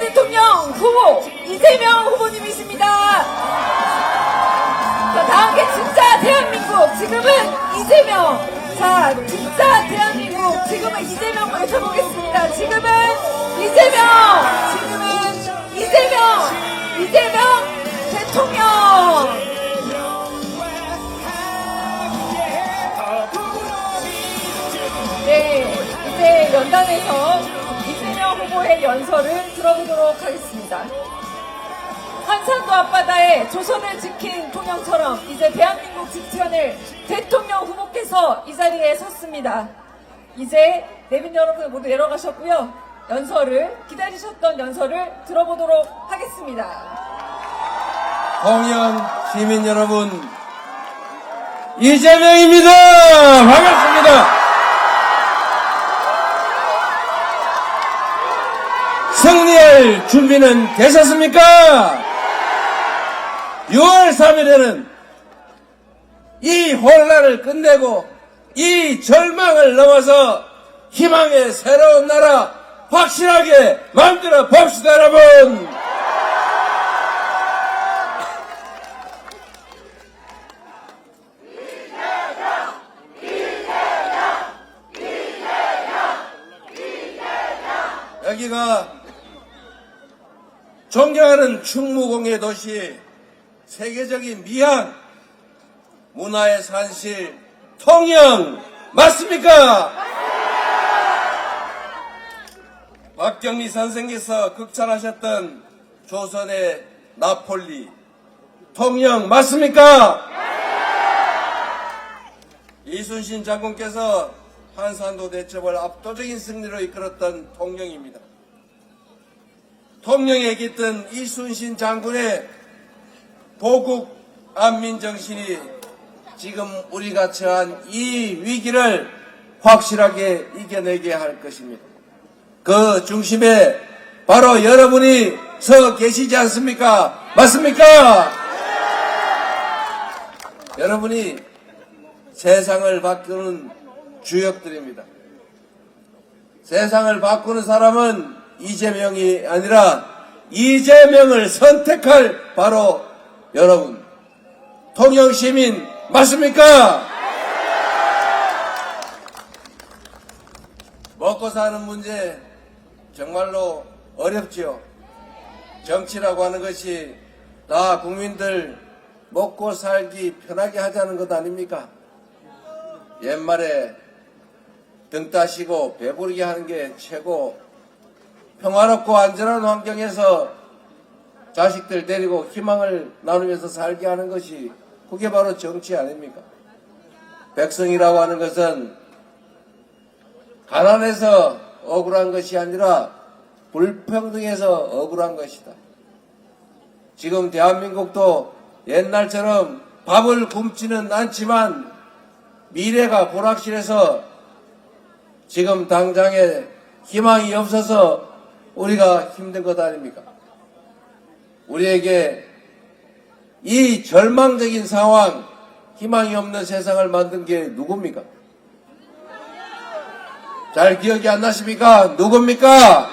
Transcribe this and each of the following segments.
대통령 후보 이재명 후보님이십니다. 자, 다음 게 진짜 대한민국, 지금은 이재명. 자, 진짜 대한민국, 지금은 이재명 외쳐보겠습니다. 지금은 이재명 대통령. 네, 이제 연단에서 이재명 후보의 연설을 들어보도록 하겠습니다. 한산도 앞바다에 조선을 지킨 통영처럼 이제 대한민국 지켜낼 대통령 후보께서 이 자리에 섰습니다. 이제 내빈 여러분 모두 내려가셨고요. 기다리셨던 연설을 들어보도록 하겠습니다. 통영 시민 여러분, 이재명입니다. 반갑습니다. 승리할 준비는 되셨습니까? 6월 3일에는 이 혼란을 끝내고 이 절망을 넘어서 희망의 새로운 나라 확실하게 만들어 봅시다, 여러분. 여기가 존경하는 충무공예 도시, 세계적인 미학, 문화의 산실, 통영 맞습니까? 박경리 선생께서 극찬하셨던 조선의 나폴리, 통영 맞습니까? 이순신 장군께서 한산도 대첩을 압도적인 승리로 이끌었던 통영입니다. 통영에 깃든 이순신 장군의 보국 안민 정신이 지금 우리가 처한 이 위기를 확실하게 이겨내게 할 것입니다. 그 중심에 바로 여러분이 서 계시지 않습니까? 맞습니까? 여러분이 세상을 바꾸는 주역들입니다. 세상을 바꾸는 사람은 이재명이 아니라 이재명을 선택할 바로 여러분, 통영시민 맞습니까? 먹고 사는 문제 정말로 어렵지요. 정치라고 하는 것이 다 국민들 먹고 살기 편하게 하자는 것 아닙니까? 옛말에 등 따시고 배부르게 하는 게 최고, 평화롭고 안전한 환경에서 자식들 데리고 희망을 나누면서 살게 하는 것이 그게 바로 정치 아닙니까? 백성이라고 하는 것은 가난해서 억울한 것이 아니라 불평등해서 억울한 것이다. 지금 대한민국도 옛날처럼 밥을 굶지는 않지만 미래가 불확실해서 지금 당장에 희망이 없어서 우리가 힘든 것 아닙니까? 우리에게 이 절망적인 상황, 희망이 없는 세상을 만든 게 누굽니까? 잘 기억이 안 나십니까? 누굽니까?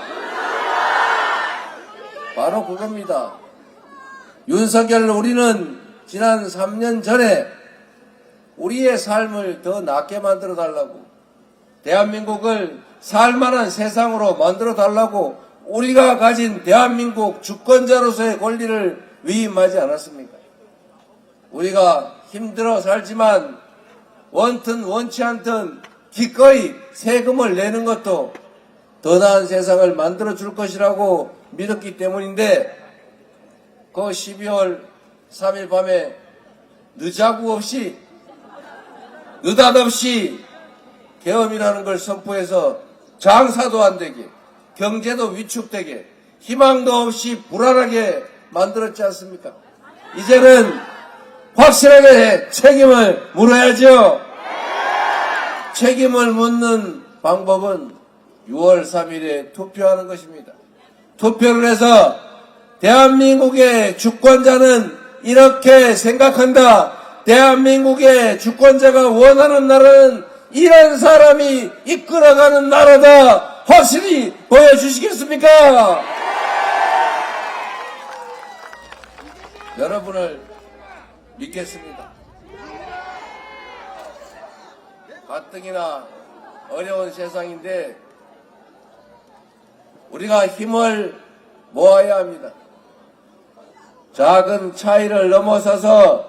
바로 그겁니다. 윤석열, 우리는 지난 3년 전에 우리의 삶을 더 낫게 만들어 달라고, 대한민국을 살만한 세상으로 만들어 달라고 우리가 가진 대한민국 주권자로서의 권리를 위임하지 않았습니까? 우리가 힘들어 살지만 원튼 원치 않든 기꺼이 세금을 내는 것도 더 나은 세상을 만들어 줄 것이라고 믿었기 때문인데, 그 12월 3일 밤에 느닷없이 계엄이라는 걸 선포해서 장사도 안 되게, 경제도 위축되게, 희망도 없이 불안하게 만들었지 않습니까? 이제는 확실하게 책임을 물어야죠. 책임을 묻는 방법은 6월 3일에 투표하는 것입니다. 투표를 해서 대한민국의 주권자는 이렇게 생각한다, 대한민국의 주권자가 원하는 나라는 이런 사람이 이끌어가는 나라다, 확실히 보여주시겠습니까? 여러분을 믿겠습니다. 가뜩이나 어려운 세상인데 우리가 힘을 모아야 합니다. 작은 차이를 넘어서서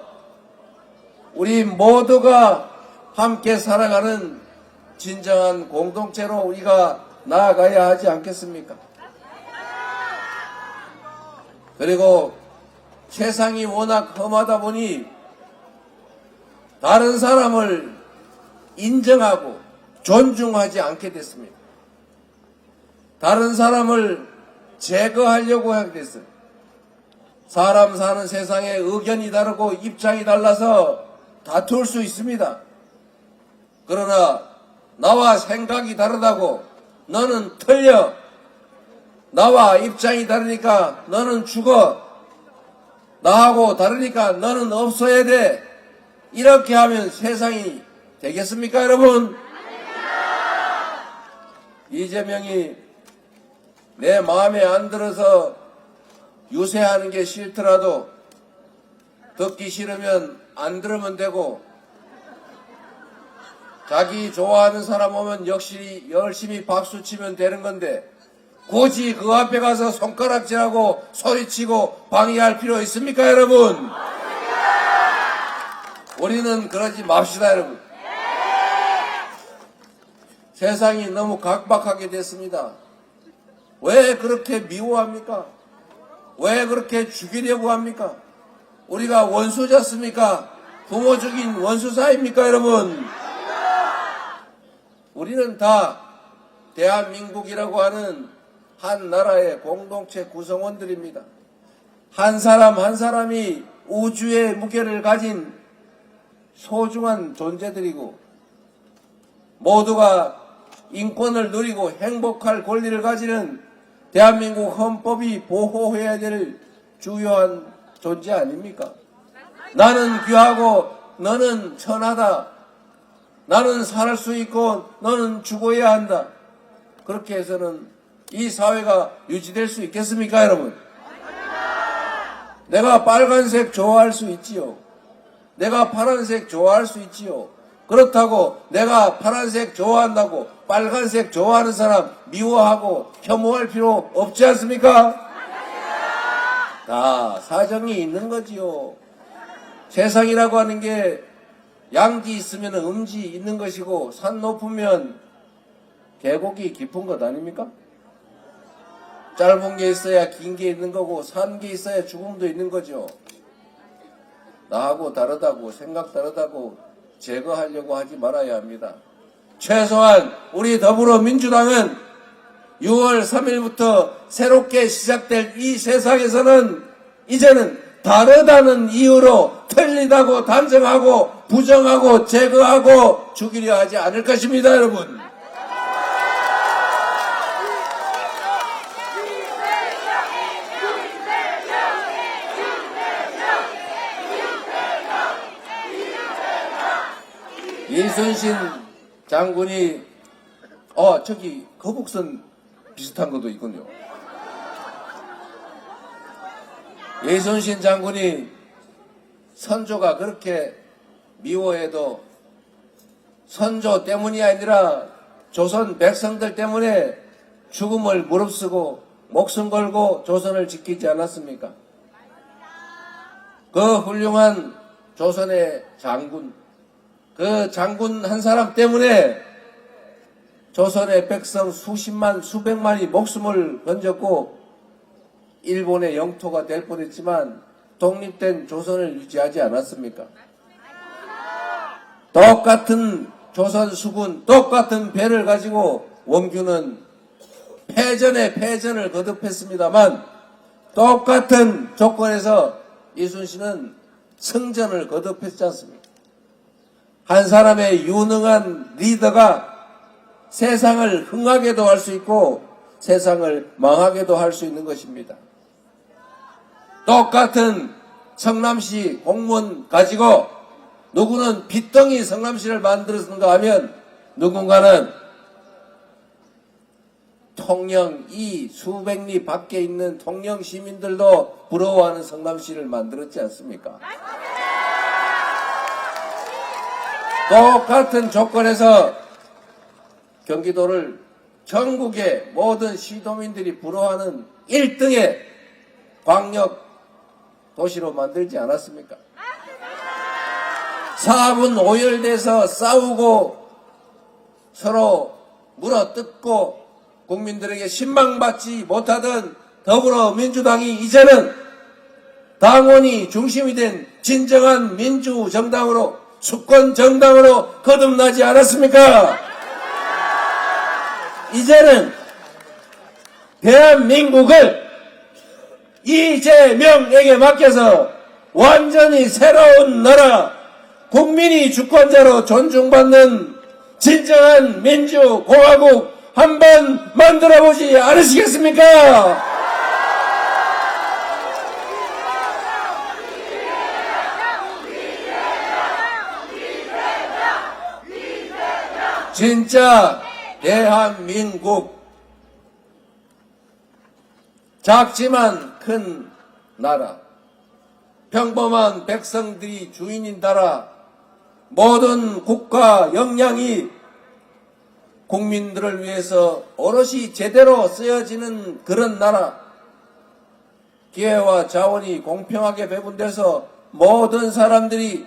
우리 모두가 함께 살아가는 진정한 공동체로 우리가 나아가야 하지 않겠습니까? 그리고 세상이 워낙 험하다 보니 다른 사람을 인정하고 존중하지 않게 됐습니다. 다른 사람을 제거하려고 하게 됐어요. 사람 사는 세상에 의견이 다르고 입장이 달라서 다툴 수 있습니다. 그러나 나와 생각이 다르다고 너는 틀려. 나와 입장이 다르니까 너는 죽어. 나하고 다르니까 너는 없어야 돼. 이렇게 하면 세상이 되겠습니까, 여러분? 이재명이 내 마음에 안 들어서 유세하는 게 싫더라도 듣기 싫으면 안 들으면 되고, 자기 좋아하는 사람 오면 역시 열심히 박수 치면 되는 건데 굳이 그 앞에 가서 손가락질하고 소리치고 방해할 필요 있습니까, 여러분? 우리는 그러지 맙시다, 여러분. 세상이 너무 각박하게 됐습니다. 왜 그렇게 미워합니까? 왜 그렇게 죽이려고 합니까? 우리가 원수졌습니까? 부모 죽인 원수 사입니까, 여러분? 우리는 다 대한민국이라고 하는 한 나라의 공동체 구성원들입니다. 한 사람 한 사람이 우주의 무게를 가진 소중한 존재들이고 모두가 인권을 누리고 행복할 권리를 가지는 대한민국 헌법이 보호해야 될 주요한 존재 아닙니까? 나는 귀하고 너는 천하다. 나는 살 수 있고 너는 죽어야 한다. 그렇게 해서는 이 사회가 유지될 수 있겠습니까, 여러분? 내가 빨간색 좋아할 수 있지요. 내가 파란색 좋아할 수 있지요. 그렇다고 내가 파란색 좋아한다고 빨간색 좋아하는 사람 미워하고 혐오할 필요 없지 않습니까? 다 사정이 있는 거지요. 세상이라고 하는 게 양지 있으면 음지 있는 것이고 산 높으면 계곡이 깊은 것 아닙니까? 짧은 게 있어야 긴 게 있는 거고 산 게 있어야 죽음도 있는 거죠. 나하고 다르다고 생각 다르다고 제거하려고 하지 말아야 합니다. 최소한 우리 더불어민주당은 6월 3일부터 새롭게 시작될 이 세상에서는 이제는 다르다는 이유로 틀리다고 단정하고 부정하고 제거하고 죽이려 하지 않을 것입니다, 여러분. 이순신 장군이 저기 거북선 비슷한 것도 있군요. 이순신 장군이 선조가 그렇게 미워해도 선조 때문이 아니라 조선 백성들 때문에 죽음을 무릅쓰고 목숨 걸고 조선을 지키지 않았습니까? 그 훌륭한 조선의 장군, 그 장군 한 사람 때문에 조선의 백성 수십만 수백만이 목숨을 건졌고 일본의 영토가 될 뻔했지만 독립된 조선을 유지하지 않았습니까? 똑같은 조선 수군, 똑같은 배를 가지고 원규는 패전에 패전을 거듭했습니다만 똑같은 조건에서 이순신은 승전을 거듭했지 않습니까? 한 사람의 유능한 리더가 세상을 흥하게도 할 수 있고 세상을 망하게도 할 수 있는 것입니다. 똑같은 성남시 공무원 가지고 누구는 빚덩이 성남시를 만들었는가 하면 누군가는 통영 이 수백 리 밖에 있는 통영 시민들도 부러워하는 성남시를 만들었지 않습니까? 똑같은 조건에서 경기도를 전국의 모든 시도민들이 부러워하는 1등의 광역 도시로 만들지 않았습니까? 사분 오열돼서 싸우고 서로 물어뜯고 국민들에게 신망받지 못하던 더불어민주당이 이제는 당원이 중심이 된 진정한 민주정당으로 수권정당으로 거듭나지 않았습니까? 이제는 대한민국을 이재명에게 맡겨서 완전히 새로운 나라, 국민이 주권자로 존중받는 진정한 민주공화국 한번 만들어보지 않으시겠습니까? 진짜 대한민국, 작지만 큰 나라, 평범한 백성들이 주인인 나라, 모든 국가 역량이 국민들을 위해서 오롯이 제대로 쓰여지는 그런 나라, 기회와 자원이 공평하게 배분돼서 모든 사람들이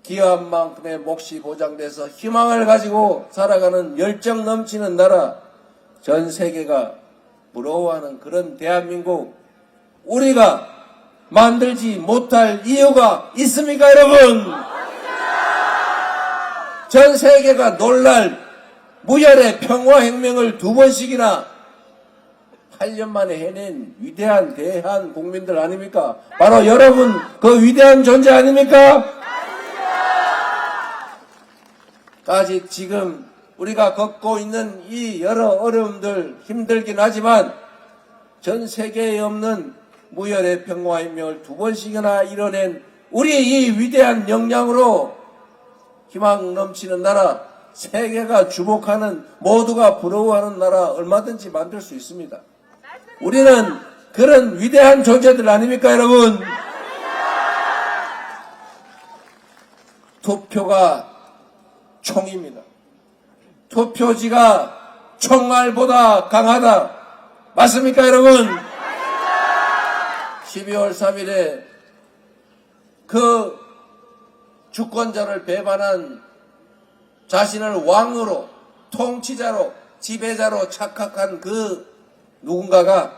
기여한 만큼의 몫이 보장돼서 희망을 가지고 살아가는 열정 넘치는 나라, 전 세계가 부러워하는 그런 대한민국, 우리가 만들지 못할 이유가 있습니까, 여러분? 전 세계가 놀랄 무혈의 평화혁명을 2번씩이나 8년 만에 해낸 위대한 대한 국민들 아닙니까? 바로 여러분, 그 위대한 존재 아닙니까? 아직 지금 우리가 겪고 있는 이 여러 어려움들 힘들긴 하지만 전 세계에 없는 무혈의 평화혁명을 2번씩이나 이뤄낸 우리의 이 위대한 역량으로 희망 넘치는 나라, 세계가 주목하는, 모두가 부러워하는 나라 얼마든지 만들 수 있습니다. 우리는 그런 위대한 존재들 아닙니까, 여러분? 투표가 총입니다. 투표지가 총알보다 강하다. 맞습니까, 여러분? 12월 3일에 그 주권자를 배반한, 자신을 왕으로, 통치자로, 지배자로 착각한 그 누군가가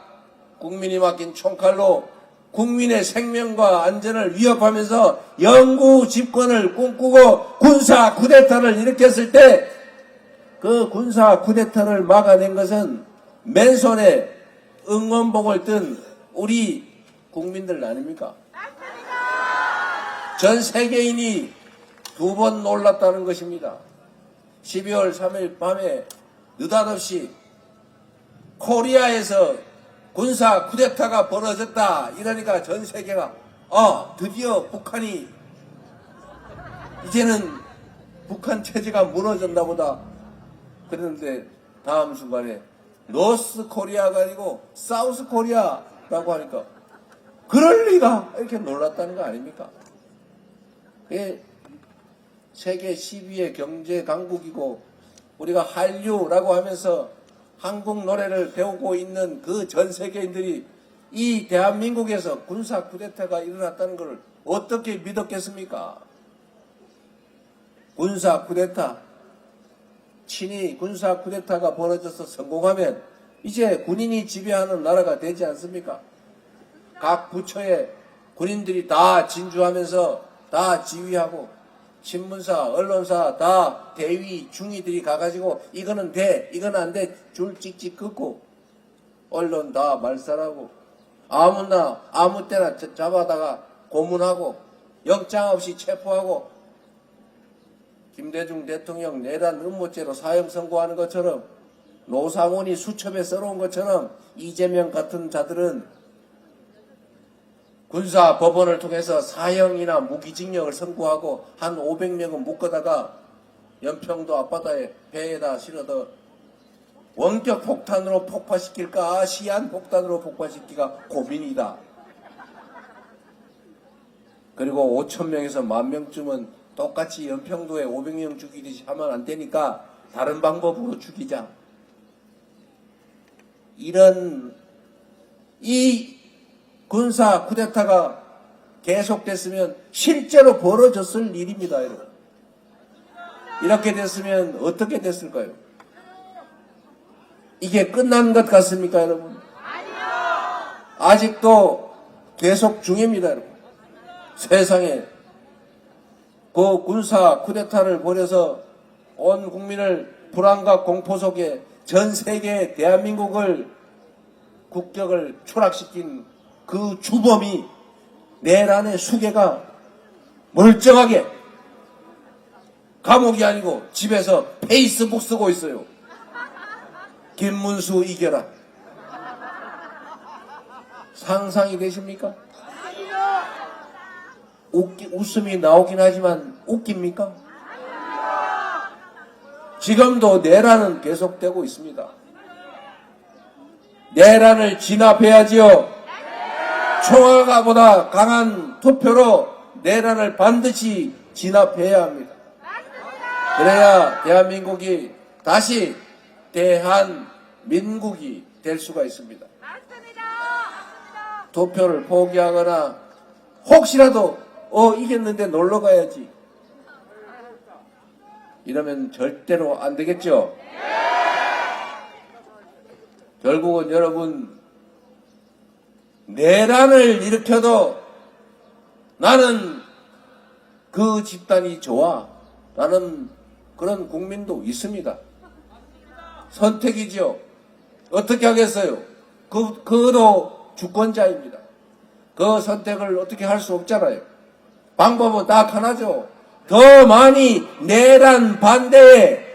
국민이 맡긴 총칼로 국민의 생명과 안전을 위협하면서 영구 집권을 꿈꾸고 군사 쿠데타를 일으켰을 때 그 군사 쿠데타를 막아낸 것은 맨손에 응원봉을 든 우리 국민들 아닙니까? 전 세계인이 2번 놀랐다는 것입니다. 12월 3일 밤에 느닷없이 코리아에서 군사 쿠데타가 벌어졌다 이러니까 전 세계가 드디어 북한이 이제는 북한 체제가 무너졌나 보다 그랬는데 다음 순간에 노스 코리아가 아니고 사우스 코리아라고 하니까 그럴 리가 이렇게 놀랐다는 거 아닙니까? 그게 세계 10위의 경제 강국이고 우리가 한류라고 하면서 한국 노래를 배우고 있는 그 전 세계인들이 이 대한민국에서 군사 쿠데타가 일어났다는 것을 어떻게 믿었겠습니까? 군사 쿠데타, 친위 군사 쿠데타가 벌어져서 성공하면 이제 군인이 지배하는 나라가 되지 않습니까? 각 부처에 군인들이 다 진주하면서 다 지휘하고 신문사, 언론사 다 대위, 중위들이 가가지고 이거는 돼, 이건 안 돼, 줄 찍찍 긋고 언론 다 말살하고 아무나 아무 때나 잡아다가 고문하고 영장 없이 체포하고 김대중 대통령 내란 음모죄로 사형 선고하는 것처럼 노상원이 수첩에 써놓은 것처럼 이재명 같은 자들은 군사 법원을 통해서 사형이나 무기징역을 선고하고 한 500명은 묶어다가 연평도 앞바다에 배에다 실어서 원격 폭탄으로 폭파시킬까 시한 폭탄으로 폭파시키기가 고민이다. 그리고 5,000명에서 10,000명쯤은 똑같이 연평도에 500명 죽이듯이 하면 안 되니까 다른 방법으로 죽이자. 이 군사 쿠데타가 계속됐으면 실제로 벌어졌을 일입니다, 여러분. 이렇게 됐으면 어떻게 됐을까요? 이게 끝난 것 같습니까, 여러분? 아직도 계속 중입니다, 여러분. 세상에 그 군사 쿠데타를 벌여서 온 국민을 불안과 공포 속에 전 세계 대한민국을 국격을 추락시킨 그 주범이 내란의 수괴가 멀쩡하게 감옥이 아니고 집에서 페이스북 쓰고 있어요. 김문수 이겨라. 상상이 되십니까? 웃음이 나오긴 하지만 웃깁니까? 지금도 내란은 계속되고 있습니다. 내란을 진압해야지요. 총알가보다 강한 투표로 내란을 반드시 진압해야 합니다. 그래야 대한민국이 다시 대한민국이 될 수가 있습니다. 투표를 포기하거나 혹시라도 이겼는데 놀러 가야지 이러면 절대로 안 되겠죠. 결국은 여러분 내란을 일으켜도 나는 그 집단이 좋아 라는 그런 국민도 있습니다. 선택이죠. 어떻게 하겠어요? 그도 주권자입니다. 그 선택을 어떻게 할 수 없잖아요. 방법은 딱 하나죠. 더 많이 내란 반대에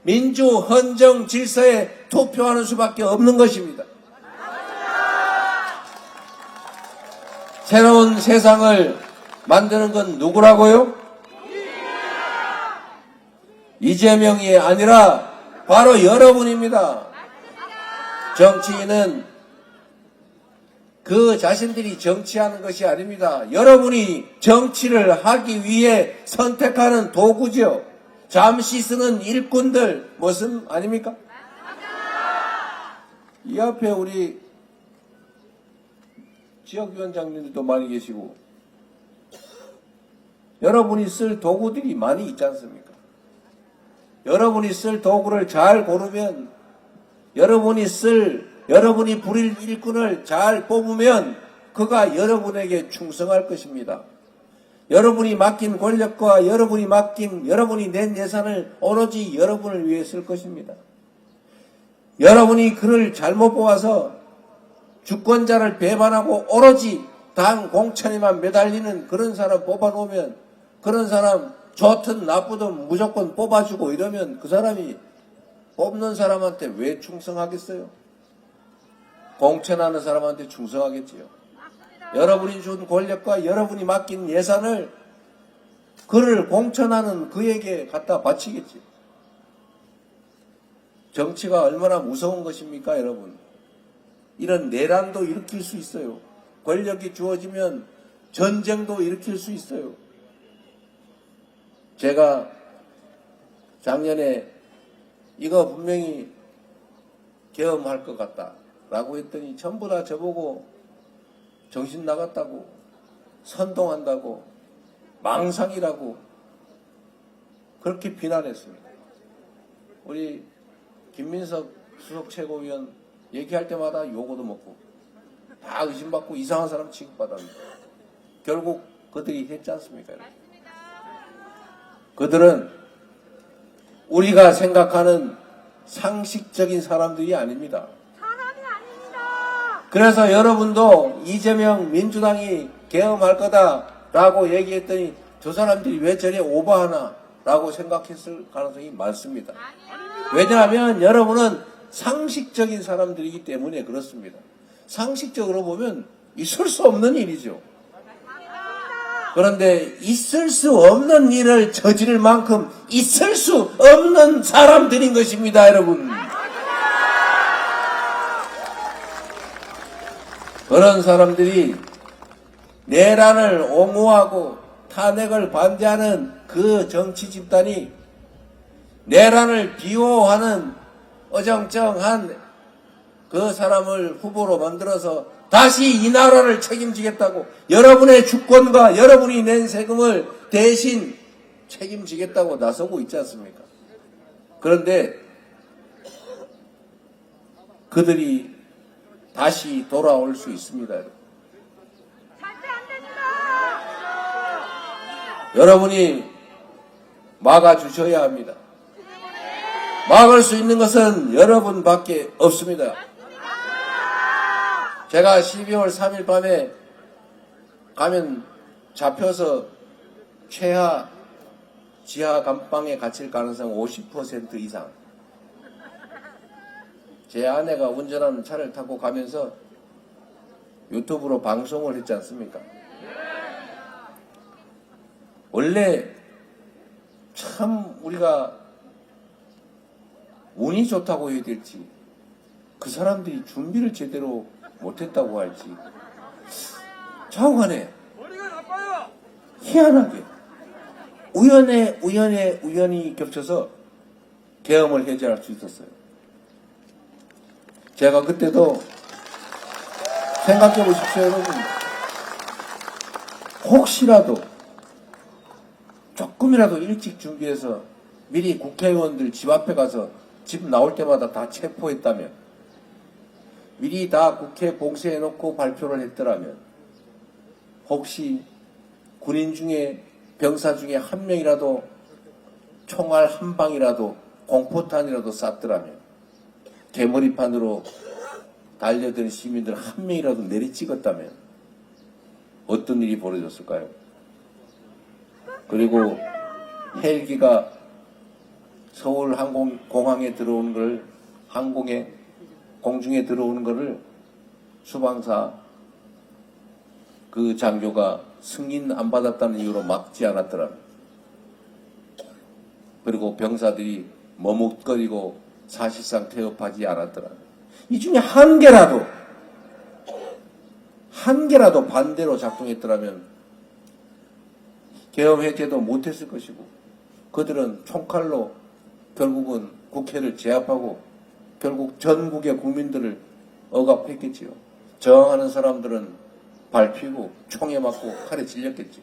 민주 헌정 질서에 투표하는 수밖에 없는 것입니다. 새로운 세상을 만드는 건 누구라고요? 이재명이 아니라 바로 여러분입니다. 정치인은 그 자신들이 정치하는 것이 아닙니다. 여러분이 정치를 하기 위해 선택하는 도구죠. 잠시 쓰는 일꾼들 무슨 아닙니까? 이 앞에 우리 지역위원장님들도 많이 계시고 여러분이 쓸 도구들이 많이 있지 않습니까? 여러분이 쓸 도구를 잘 고르면 여러분이 부릴 일꾼을 잘 뽑으면 그가 여러분에게 충성할 것입니다. 여러분이 맡긴 권력과 여러분이 낸 예산을 오로지 여러분을 위해 쓸 것입니다. 여러분이 그를 잘못 뽑아서 주권자를 배반하고 오로지 당 공천에만 매달리는 그런 사람 뽑아놓으면 그런 사람 좋든 나쁘든 무조건 뽑아주고 이러면 그 사람이 뽑는 사람한테 왜 충성하겠어요? 공천하는 사람한테 충성하겠지요. 여러분이 준 권력과 여러분이 맡긴 예산을 그를 공천하는 그에게 갖다 바치겠지요. 정치가 얼마나 무서운 것입니까, 여러분? 이런 내란도 일으킬 수 있어요. 권력이 주어지면 전쟁도 일으킬 수 있어요. 제가 작년에 이거 분명히 계엄할 것 같다 라고 했더니 전부 다 저보고 정신 나갔다고 선동한다고 망상이라고 그렇게 비난했습니다. 우리 김민석 수석 최고위원 얘기할 때마다 요거도 먹고 다 의심받고 이상한 사람 취급받았는데 결국 그들이 했지 않습니까? 그들은 우리가 생각하는 상식적인 사람들이 아닙니다. 그래서 여러분도 이재명 민주당이 계엄할 거다라고 얘기했더니 저 사람들이 왜 저래 오버하나 라고 생각했을 가능성이 많습니다. 왜냐하면 여러분은 상식적인 사람들이기 때문에 그렇습니다. 상식적으로 보면 있을 수 없는 일이죠. 그런데 있을 수 없는 일을 저지를 만큼 있을 수 없는 사람들인 것입니다, 여러분. 그런 사람들이 내란을 옹호하고 탄핵을 반대하는 그 정치 집단이 내란을 비호하는 어정쩡한 그 사람을 후보로 만들어서 다시 이 나라를 책임지겠다고, 여러분의 주권과 여러분이 낸 세금을 대신 책임지겠다고 나서고 있지 않습니까? 그런데 그들이 다시 돌아올 수 있습니다. 절대 안 됩니다. 여러분이 막아주셔야 합니다. 막을 수 있는 것은 여러분밖에 없습니다. 제가 12월 3일 밤에 가면 잡혀서 최하 지하 감방에 갇힐 가능성 50% 이상. 제 아내가 운전하는 차를 타고 가면서 유튜브로 방송을 했지 않습니까? 원래 참 우리가 운이 좋다고 해야 될지, 그 사람들이 준비를 제대로 못했다고 할지, 좌우간에 희한하게 우연히 겹쳐서 계엄을 해제할 수 있었어요. 제가 그때도 생각해 보십시오, 여러분. 혹시라도 조금이라도 일찍 준비해서 미리 국회의원들 집 앞에 가서 집 나올 때마다 다 체포했다면, 미리 다 국회 봉쇄해놓고 발표를 했더라면, 혹시 군인 중에, 병사 중에 한 명이라도 총알 한 방이라도, 공포탄이라도 쐈더라면, 개머리판으로 달려든 시민들 한 명이라도 내리찍었다면 어떤 일이 벌어졌을까요? 그리고 헬기가 서울 공항에 들어오는 걸, 공중에 들어오는 것을 수방사 그 장교가 승인 안 받았다는 이유로 막지 않았더라면, 그리고 병사들이 머뭇거리고 사실상 태업하지 않았더라면, 이 중에 한 개라도 반대로 작동했더라면 계엄 해제도 못했을 것이고, 그들은 총칼로 결국은 국회를 제압하고 결국 전국의 국민들을 억압했겠지요. 저항하는 사람들은 밟히고 총에 맞고 칼에 찔렸겠지요.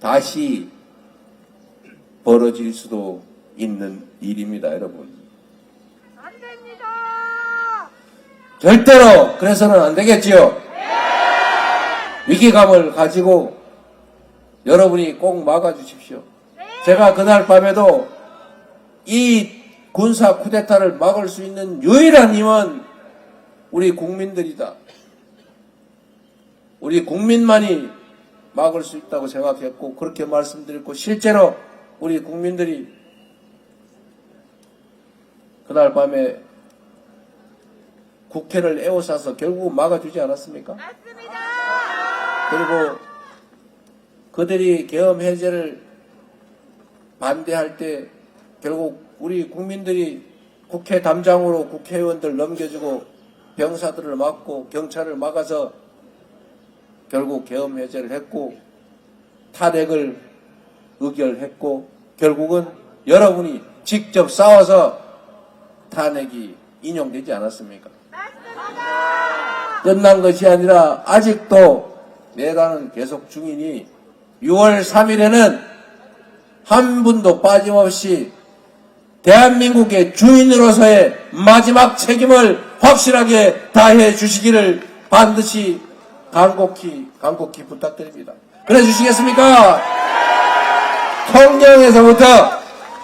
다시 벌어질 수도 있는 일입니다, 여러분. 안 됩니다. 절대로 그래서는 안 되겠지요. 위기감을 가지고 여러분이 꼭 막아주십시오. 제가 그날 밤에도 이 군사 쿠데타를 막을 수 있는 유일한 힘은 우리 국민들이다. 우리 국민만이 막을 수 있다고 생각했고, 그렇게 말씀드렸고, 실제로 우리 국민들이 그날 밤에 국회를 에워싸서 결국 막아주지 않았습니까? 맞습니다. 그리고 그들이 계엄 해제를 반대할 때 결국 우리 국민들이 국회 담장으로 국회의원들 넘겨주고 병사들을 막고 경찰을 막아서 결국 계엄 해제를 했고, 탄핵을 의결했고, 결국은 여러분이 직접 싸워서 탄핵이 인용되지 않았습니까? 맞습니다. 끝난 것이 아니라 아직도 내란은 계속 중이니 6월 3일에는 한 분도 빠짐없이 대한민국의 주인으로서의 마지막 책임을 확실하게 다해 주시기를 반드시 간곡히 부탁드립니다. 그래 주시겠습니까? 통영에서부터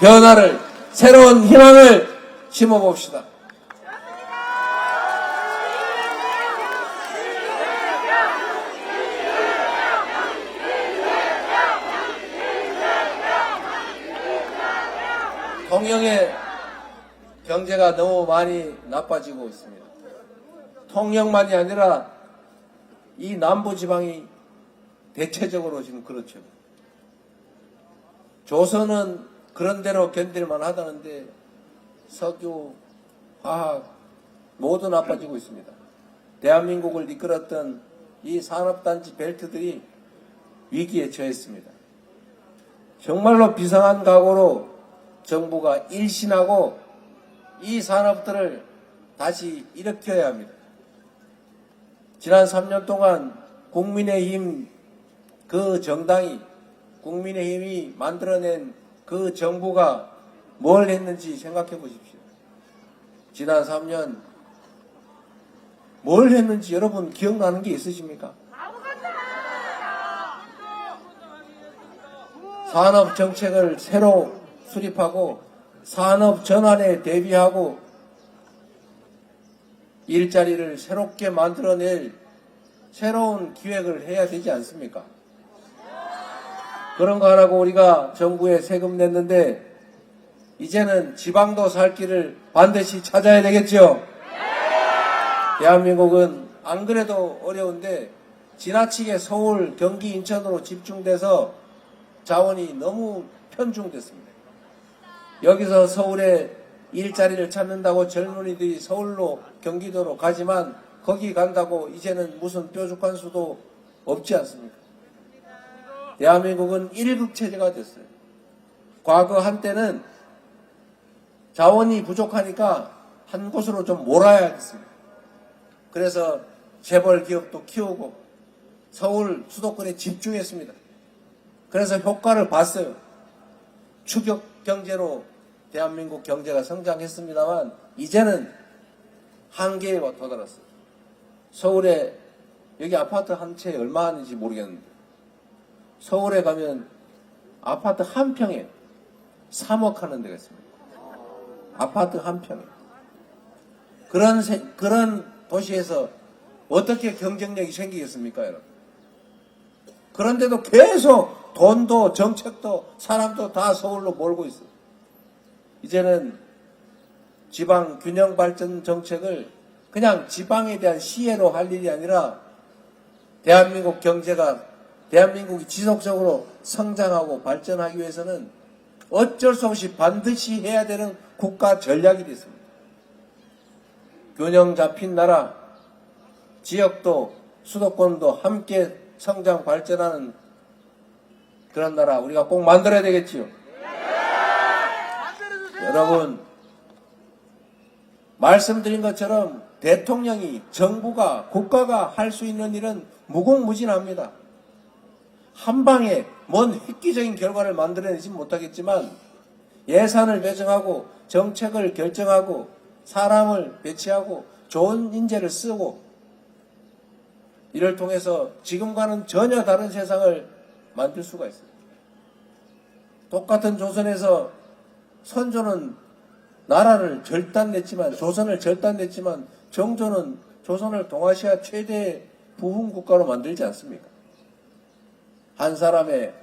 변화를, 새로운 희망을 심어봅시다. 통영의 경제가 너무 많이 나빠지고 있습니다. 통영만이 아니라 이 남부지방이 대체적으로 지금 그렇죠. 조선은 그런 대로 견딜만 하다는데 석유, 화학, 모두 나빠지고 있습니다. 대한민국을 이끌었던 이 산업단지 벨트들이 위기에 처했습니다. 정말로 비상한 각오로 정부가 일신하고 이 산업들을 다시 일으켜야 합니다. 지난 3년 동안 국민의힘 그 정당이, 국민의힘이 만들어낸 그 정부가 뭘 했는지 생각해 보십시오. 지난 3년 뭘 했는지 여러분 기억나는 게 있으십니까? 산업 정책을 새로 수립하고 산업 전환에 대비하고 일자리를 새롭게 만들어낼 새로운 기획을 해야 되지 않습니까? 그런 거 하라고 우리가 정부에 세금 냈는데 이제는 지방도 살 길을 반드시 찾아야 되겠죠? 대한민국은 안 그래도 어려운데 지나치게 서울, 경기, 인천으로 집중돼서 자원이 너무 편중됐습니다. 여기서 서울에 일자리를 찾는다고 젊은이들이 서울로 경기도로 가지만 거기 간다고 이제는 무슨 뾰족한 수도 없지 않습니까? 대한민국은 1급 체제가 됐어요. 과거 한때는 자원이 부족하니까 한 곳으로 좀 몰아야겠습니다. 그래서 재벌 기업도 키우고 서울 수도권에 집중했습니다. 그래서 효과를 봤어요. 추격 경제로 대한민국 경제가 성장했습니다만 이제는 한계에 도달했어요. 서울에 여기 아파트 한 채 얼마 하는지 모르겠는데 서울에 가면 아파트 한 평에 3억 하는 데가 있습니다. 아파트 한 평에. 그런 도시에서 어떻게 경쟁력이 생기겠습니까, 여러분? 그런데도 계속 돈도 정책도 사람도 다 서울로 몰고 있어요. 이제는 지방 균형 발전 정책을 그냥 지방에 대한 시혜로 할 일이 아니라 대한민국 경제가 대한민국이 지속적으로 성장하고 발전하기 위해서는 어쩔 수 없이 반드시 해야 되는 국가 전략이 됐습니다. 균형 잡힌 나라, 지역도 수도권도 함께 성장 발전하는 그런 나라 우리가 꼭 만들어야 되겠지요. 여러분, 말씀드린 것처럼 대통령이, 정부가, 국가가 할 수 있는 일은 무궁무진합니다. 한 방에 뭔 획기적인 결과를 만들어내지 못하겠지만 예산을 배정하고 정책을 결정하고 사람을 배치하고 좋은 인재를 쓰고 이를 통해서 지금과는 전혀 다른 세상을 만들 수가 있어요. 똑같은 조선에서 선조는 나라를 절단냈지만, 조선을 절단냈지만 정조는 조선을 동아시아 최대의 부흥국가로 만들지 않습니까? 한 사람의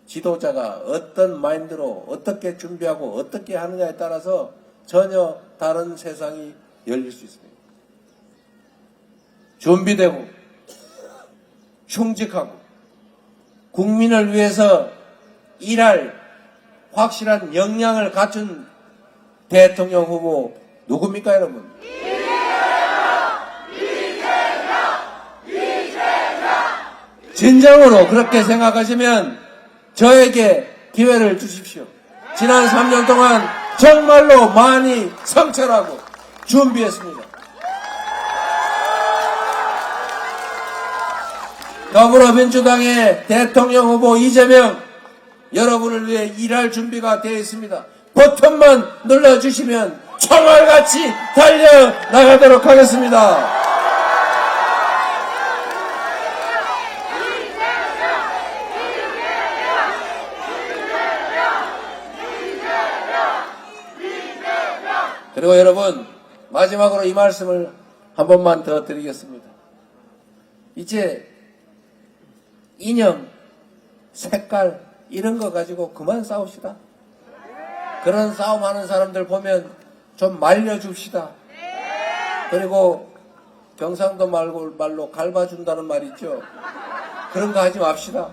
지도자가 어떤 마인드로 어떻게 준비하고 어떻게 하느냐에 따라서 전혀 다른 세상이 열릴 수 있습니다. 준비되고 충직하고 국민을 위해서 일할 확실한 역량을 갖춘 대통령 후보 누굽니까, 여러분? 진정으로 그렇게 생각하시면 저에게 기회를 주십시오. 지난 3년 동안 정말로 많이 성찰하고 준비했습니다. 더불어민주당의 대통령 후보 이재명, 여러분을 위해 일할 준비가 되어 있습니다. 버튼만 눌러주시면 총알같이 달려나가도록 하겠습니다. 그리고 여러분, 마지막으로 이 말씀을 한 번만 더 드리겠습니다. 이제 이념, 색깔 이런 거 가지고 그만 싸웁시다. 그런 싸움하는 사람들 보면 좀 말려줍시다. 그리고 경상도 말로 갈바준다는 말 있죠. 그런 거 하지 맙시다.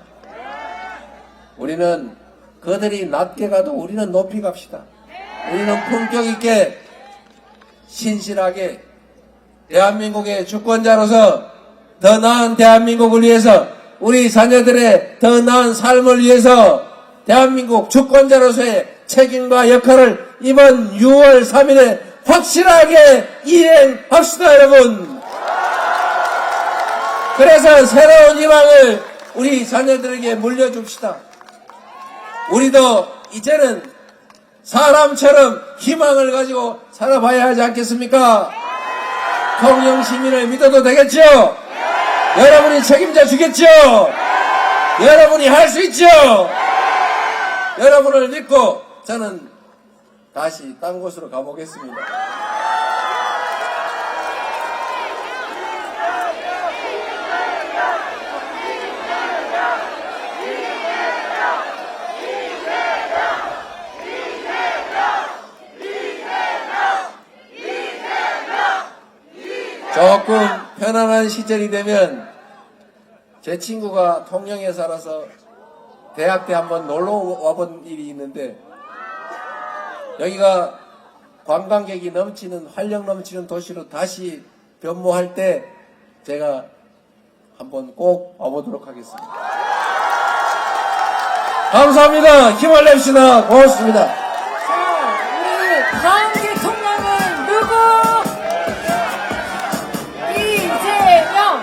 우리는 그들이 낮게 가도 우리는 높이 갑시다. 우리는 품격 있게 신실하게 대한민국의 주권자로서 더 나은 대한민국을 위해서 우리 자녀들의 더 나은 삶을 위해서 대한민국 주권자로서의 책임과 역할을 이번 6월 3일에 확실하게 이행합시다, 여러분. 그래서 새로운 희망을 우리 자녀들에게 물려줍시다. 우리도 이제는 사람처럼 희망을 가지고 살아봐야 하지 않겠습니까? 통영 시민을 믿어도 되겠죠? 여러분이 책임져 주겠죠? 여러분이 할 수 있죠? 여러분을 믿고 저는 다시 딴 곳으로 가보겠습니다. 조금 편안한 시절이 되면 제 친구가 통영에 살아서 대학 때 한번 놀러 와본 일이 있는데 여기가 관광객이 넘치는 활력 넘치는 도시로 다시 변모할 때 제가 한번 꼭 와보도록 하겠습니다. 감사합니다. 힘을 냅시다. 고맙습니다. 자, 우리 다음 대통령은 누구? 이재명!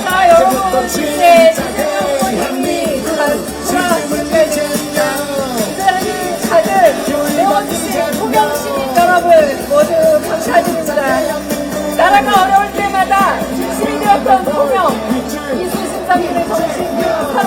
자, 여러분, 이제